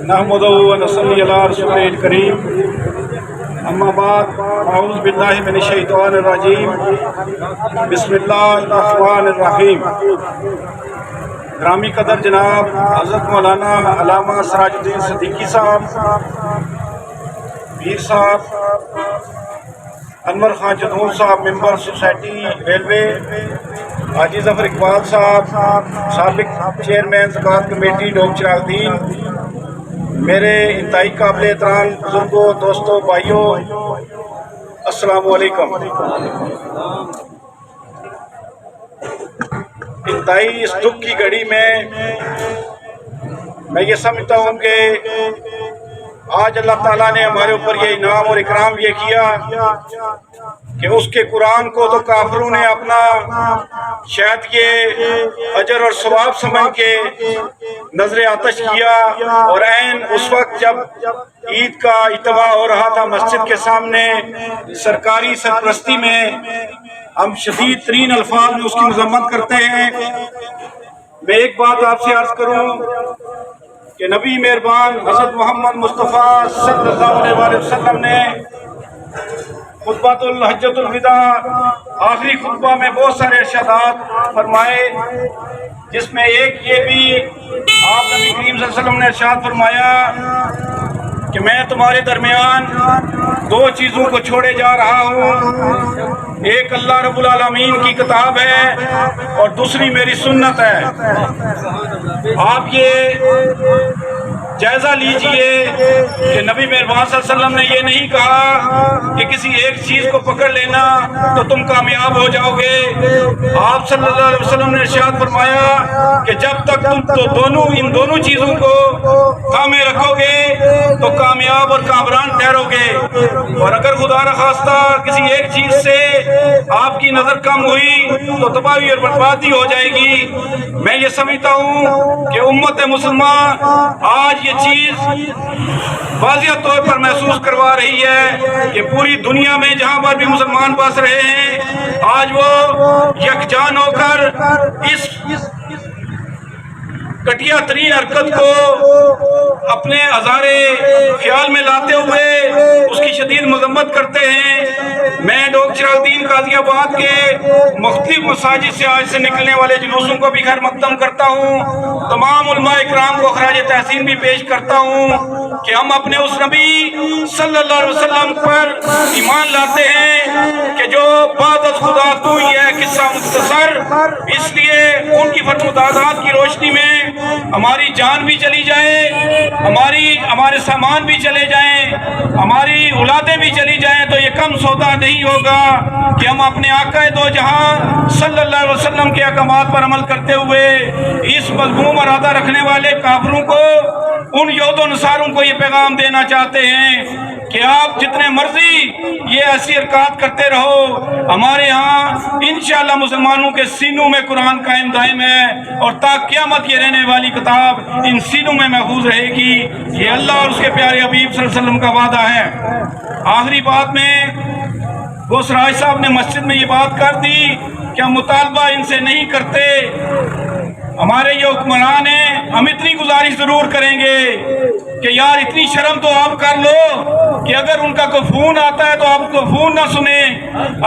نحمدہ و نصلی علی رسول الکریم، اما بعد، اعوذ باللہ من الشیطان الرجیم، بسم اللہ الرحمن الرحیم۔ گرامی قدر جناب حضرت مولانا علامہ سراج الدین صدیقی صاحب، پیر صاحب انور خان جدون صاحب، ممبر سوسائٹی ریلوے، حاجی ظفر اقبال صاحب، سابق چیئرمین زکوٰۃ کمیٹی ڈوب چراغ الدین، میرے انتہائی قابل احترام بزرگوں، دوستوں، بھائیوں، السلام علیکم۔ انتہائی اس دکھ کی گھڑی میں یہ سمجھتا ہوں کہ آج اللہ تعالیٰ نے ہمارے اوپر یہ انعام اور اکرام یہ کیا کہ اس کے قرآن کو تو کافروں نے اپنا شاید یہ اجر اور ثواب سمجھ کے نظر آتش کیا، اور عین اس وقت جب عید کا اجتماع ہو رہا تھا مسجد کے سامنے سرکاری سرپرستی میں، ہم شدید ترین الفاظ میں اس کی مذمت کرتے ہیں۔ میں ایک بات آپ سے عرض کروں کہ نبی مہربان حضرت محمد مصطفیٰ صلی اللہ علیہ وسلم نے خطبۃ الحجۃ الوداع آخری خطبہ میں بہت سارے ارشادات فرمائے، جس میں ایک یہ بھی آپ نبی کریم صلی اللہ علیہ وسلم نے ارشاد فرمایا کہ میں تمہارے درمیان دو چیزوں کو چھوڑے جا رہا ہوں، ایک اللہ رب العالمین کی کتاب ہے اور دوسری میری سنت ہے۔ آپ یہ جائزہ لیجئے کہ نبی مہربان صلی اللہ علیہ وسلم نے یہ نہیں کہا کہ کسی ایک چیز کو پکڑ لینا تو تم کامیاب ہو جاؤ گے۔ آپ صلی اللہ علیہ وسلم نے ارشاد فرمایا کہ جب تک تم ان دونوں چیزوں کو تھامے رکھو گے تو کامیاب اور کامران ٹھہرو گے، اور اگر خدا نخواستہ کسی ایک چیز سے آپ کی نظر کم ہوئی تو تباہی اور بربادی ہو جائے گی۔ میں یہ سمجھتا ہوں کہ امت مسلمہ آج یہ چیز واضح طور پر محسوس کروا رہی ہے کہ پوری دنیا میں جہاں پر بھی مسلمان بس رہے ہیں، آج وہ یکجان ہو کر اس گھٹیا ترین حرکت کو اپنے ہزارے خیال میں لاتے ہوئے اس کی شدید مذمت کرتے ہیں۔ میں ڈوب چراغ الدین قاضی آباد کے مختلف مساجد سے آج سے نکلنے والے جلوسوں کو بھی خیر مقدم کرتا ہوں، تمام علماء اکرام کو خراج تحسین بھی پیش کرتا ہوں کہ ہم اپنے اس نبی صلی اللہ علیہ وسلم پر ایمان لاتے ہیں کہ جو بعد از خدا تو ہی ہے قصہ مختصر، اس لیے ان کی فرمودات کی روشنی میں ہماری جان بھی چلی جائے، ہمارے سامان بھی چلے جائیں، ہماری اولادیں بھی چلی جائیں، تو یہ کم سودا نہیں ہوگا کہ ہم اپنے آقا دو جہاں صلی اللہ علیہ وسلم کے احکامات پر عمل کرتے ہوئے اس مذموم ارادہ رکھنے والے کافروں کو، ان یہود و نصاروں کو یہ پیغام دینا چاہتے ہیں کہ آپ جتنے مرضی یہ ایسی حرکات کرتے رہو، ہمارے ہاں انشاءاللہ مسلمانوں کے سینوں میں قرآن قائم دائم ہے، اور تا قیامت یہ رہنے والی کتاب ان سینوں میں محفوظ رہے گی۔ یہ اللہ اور اس کے پیارے حبیب صلی اللہ علیہ وسلم کا وعدہ ہے۔ آخری بات میں وہ سراج صاحب نے مسجد میں یہ بات کر دی کہ ہم مطالبہ ان سے نہیں کرتے، ہمارے یہ حکمران ہیں، ہم اتنی گزارش ضرور کریں گے کہ یار اتنی شرم تو آپ کر لو کہ اگر ان کا کوئی فون آتا ہے تو آپ کو فون نہ سنیں،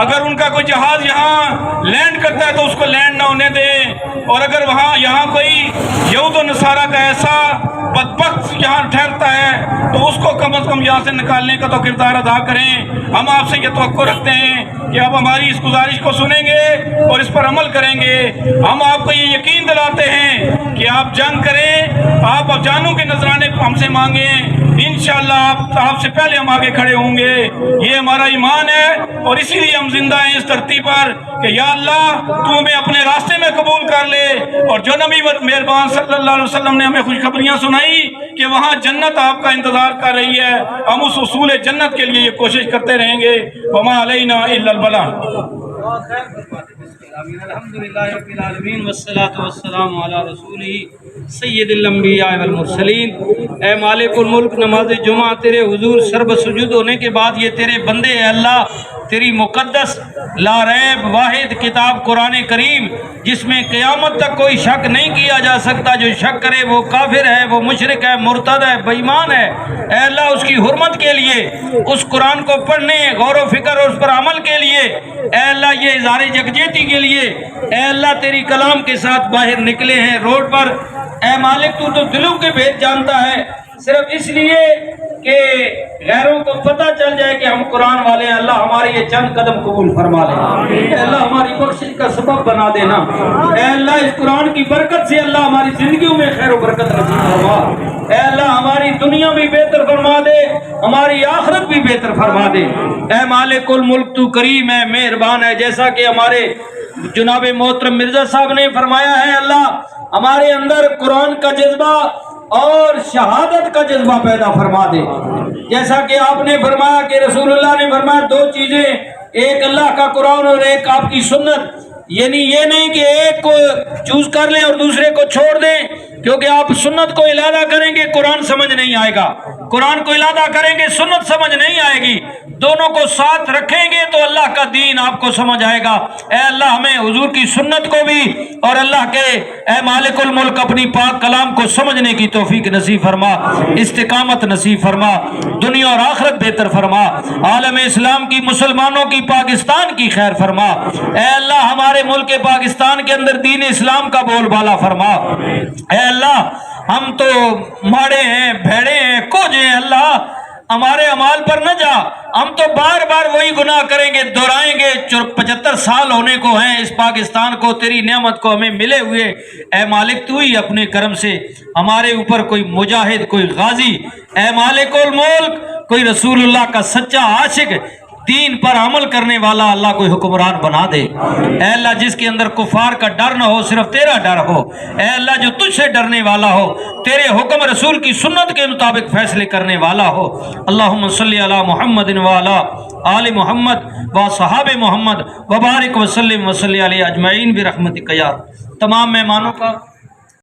اگر ان کا کوئی جہاز یہاں لینڈ کرتا ہے تو اس کو لینڈ نہ ہونے دیں، اور اگر یہاں کوئی یہود و نصارہ کا ایسا بدبخت یہاں ٹھہرتا ہے تو اس کو کم از کم یہاں سے نکالنے کا تو کردار ادا کریں۔ ہم آپ سے یہ توقع رکھتے ہیں کہ آپ ہماری اس گزارش کو سنیں گے اور اس پر عمل کریں گے۔ ہم آپ کو یہ یقین دلاتے ہیں کہ آپ جنگ کریں، آپ جانوں کے نذرانے کو ہم سے مانگیں، انشاءاللہ آپ سے پہلے ہم آگے کھڑے ہوں گے۔ یہ ہمارا ایمان ہے، اور اسی لیے ہم زندہ ہیں اس دھرتی پر کہ یا اللہ تو ہمیں اپنے راستے میں قبول کر لے، اور جو نبی مہربان صلی اللہ علیہ وسلم نے ہمیں خوشخبریاں سنائی کہ وہاں جنت آپ کا انتظار کر رہی ہے، ہم اس حصول جنت کے لیے یہ کوشش کرتے رہیں گے۔ وما علینا الا البلاغ۔ الحمدللہ رب العالمین والصلاة والسلام علی رسولہ سید الانبیاء والمرسلین۔ اے مالک الملک، نماز جمعہ تیرے حضور سرب سجود ہونے کے بعد یہ تیرے بندے ہیں اللہ، تیری مقدس لا ریب واحد کتاب قرآن کریم، جس میں قیامت تک کوئی شک نہیں کیا جا سکتا، جو شک کرے وہ کافر ہے، وہ مشرک ہے، مرتد ہے، بے ایمان ہے۔ اے اللہ اس کی حرمت کے لیے، اس قرآن کو پڑھنے، غور و فکر اور اس پر عمل کے لیے، اے اللہ یہ اظہار یکجہتی کے لیے، اے اللہ تیری کلام کے ساتھ باہر نکلے ہیں روڈ پر۔ اے مالک تو دلوں کے بھید جانتا ہے، صرف اس لیے کہ غیروں کو پتہ چل جائے کہ ہم قرآن والے ہیں۔ اللہ ہمارے یہ چند قدم قبول فرما لے، اے اللہ ہماری بخشش کا سبب بنا دینا۔ اے اللہ اس قرآن کی برکت سے اللہ ہماری زندگیوں میں خیر و برکت نصیب فرما۔ اے اللہ ہماری دنیا بھی بہتر فرما دے، ہماری آخرت بھی بہتر فرما دے۔ اے مالک الملک تو کریم ہے، مہربان ہے، جیسا کہ ہمارے جناب محترم مرزا صاحب نے فرمایا ہے، اللہ ہمارے اندر قرآن کا جذبہ اور شہادت کا جذبہ پیدا فرما دے، جیسا کہ آپ نے فرمایا کہ رسول اللہ نے فرمایا دو چیزیں، ایک اللہ کا قرآن اور ایک آپ کی سنت، یعنی یہ نہیں کہ ایک کو چوز کر لیں اور دوسرے کو چھوڑ دیں، کیونکہ آپ سنت کو علادہ کریں گے قرآن سمجھ نہیں آئے گا، قرآن کو علادہ کریں گے سنت سمجھ نہیں آئے گی، دونوں کو ساتھ رکھیں گے تو اللہ کا دین آپ کو سمجھ آئے گا۔ اے اللہ ہمیں حضور کی سنت کو بھی اور اللہ کے اے مالک الملک اپنی پاک کلام کو سمجھنے کی توفیق نصیب فرما، استقامت نصیب فرما، دنیا اور آخرت بہتر فرما، عالم اسلام کی، مسلمانوں کی، پاکستان کی خیر فرما۔ اے اللہ ہمارے ملک پاکستان کے اندر دین اسلام کا بول بالا فرما۔ اے اللہ ہم تو ماڑے ہیں، بھیڑے ہیں، کوجے ہیں، اللہ ہمارے اعمال پر نہ جا، ہم تو بار بار وہی گناہ کریں گے، دہرائیں گے۔ 75 سال ہونے کو ہیں اس پاکستان کو، تیری نعمت کو ہمیں ملے ہوئے، اے مالک تو ہی اپنے کرم سے ہمارے اوپر کوئی مجاہد، کوئی غازی، اے مالک الملک کوئی رسول اللہ کا سچا عاشق، دین پر عمل کرنے والا اللہ کوئی حکمران بنا دے۔ اے اللہ جس کے اندر کفار کا ڈر نہ ہو، صرف تیرا ڈر ہو، اے اللہ جو تجھ سے ڈرنے والا ہو، تیرے حکم رسول کی سنت کے مطابق فیصلے کرنے والا ہو۔ اللہم صلی علی محمد وعلی آل محمد و صحاب محمد وبارک وسلم وصلی علیہ اجمعین برحمتک یا۔ تمام مہمانوں کا